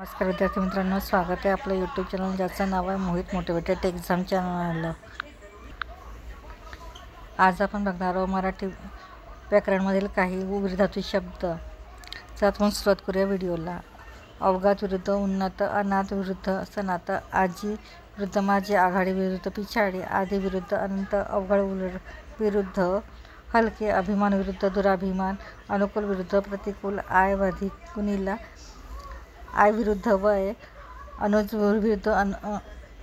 नमस्कार विद्यार्थी मित्रांनो, स्वागत आहे आपलं यूट्यूब चॅनल ज्याचं नाव आहे मोहित मोटिवेटेड एक्झाम चॅनल. आज आपण बघणार आहोत मराठी व्याकरणमधील काही विरुद्धार्थी शब्द. तर आपण सुरुवात करूया व्हिडिओला. अवघात विरुद्ध उन्नत, अनाथ विरुद्ध सनात, आजी विरुद्ध माझी, आघाडी विरुद्ध पिछाडी, आधी विरुद्ध अनंत, अवघड विरुद्ध हलके, अभिमान विरुद्ध दुराभिमान, अनुकूल विरुद्ध प्रतिकूल, आय अधिक कुणीला, आय विरुद्ध वय, अनुज विरुद्ध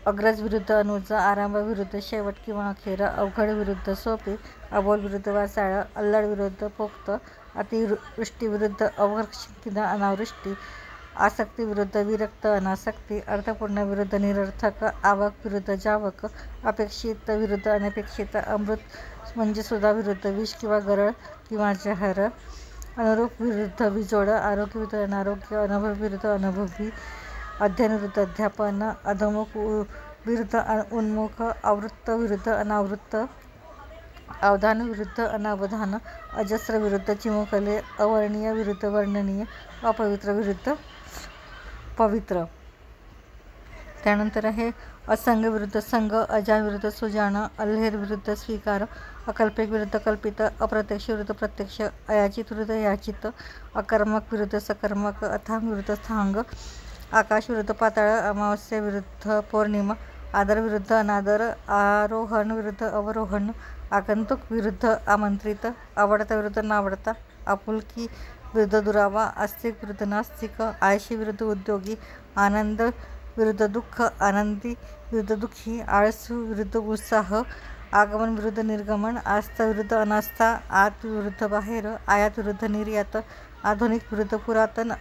अग्रज विरुद्ध अनुज, आरंभ विरुद्ध शेवट किंवा अखेर, अवघड विरुद्ध सोपे, अबोल विरुद्ध वाचाळ, अल्लड विरुद्ध पोक्त, अतिवृष्टी विरुद्ध अवर्षित अनावृष्टी, आसक्ती विरुद्ध विरक्त अनासक्ती, अर्थपूर्ण विरुद्ध निरर्थक, आवक विरुद्ध जावक, अपेक्षित विरुद्ध अनपेक्षित, अमृत म्हणजे सुधा विरुद्ध विष किंवा गरळ किंवा जहर, अनुरूप विरुद्ध विजोड, आरोग्य विरुद्ध अनारोग्य, अनुभव विरुद्ध अनुभवी, अध्ययन विरुद्ध अध्यापन, अधोमुख विरुद्ध उन्मुख, आवृत्त विरुद्ध अनावृत्त, अवधान विरुद्ध अनावधान, अजस्र विरुद्ध चिमुकले, अवर्णीय विरुद्ध वर्णनीय, अपवित्र विरुद्ध पवित्र. त्यानंतर आहे असंग विरुद्ध संग, अजान विरुद्ध सुजान, अल्हेर विरुद्ध स्वीकार, अकल्पित विरुद्ध कल्पित, अप्रत्यक्ष विरुद्ध प्रत्यक्ष, अयाचित विरुद्ध याचित, अकर्मक विरुद्ध सकर्मक, अथांग विरुद्ध थांग, आकाश विरुद्ध पाताळ, अमावस्या विरुद्ध पौर्णिमा, आदर विरुद्ध अनादर, आरोहण विरुद्ध अवरोहण, आगंतुक विरुद्ध आमंत्रित, आवडता विरुद्ध नावडता, आपुलकी विरुद्ध दुरावा, आस्तिक विरुद्ध नास्तिक, आळशी विरुद्ध उद्योगी, आनंद विरुद्ध दुःख, आनंदी विरुद्ध दुःखी, आळसू विरुद्ध उत्साह, आगमन विरुद्ध निर्गमन, आस्था विरुद्ध अनास्था, आत विरुद्ध बाहेर, आयात विरुद्ध निर्यात, आधुनिक विरुद्ध पुरातन,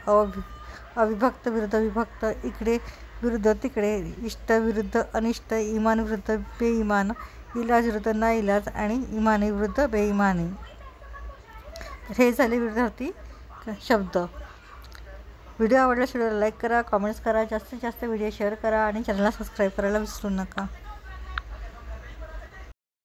अविभक्त विरुद्ध विभक्त, इकडे विरुद्ध तिकडे, इष्ट विरुद्ध अनिष्ट, इमान विरुद्ध बेईमान, इलाज विरुद्ध नाइलाज आणि इमानी विरुद्ध बेईमानी. हे झाले विरुद्धार्थी शब्द. व्हिडिओ आवडल्यास व्हिडिओला लाईक करा, कमेंट्स करा, जास्तीत जास्त व्हिडिओ शेअर करा आणि चॅनलला सबस्क्राईब करायला विसरू नका.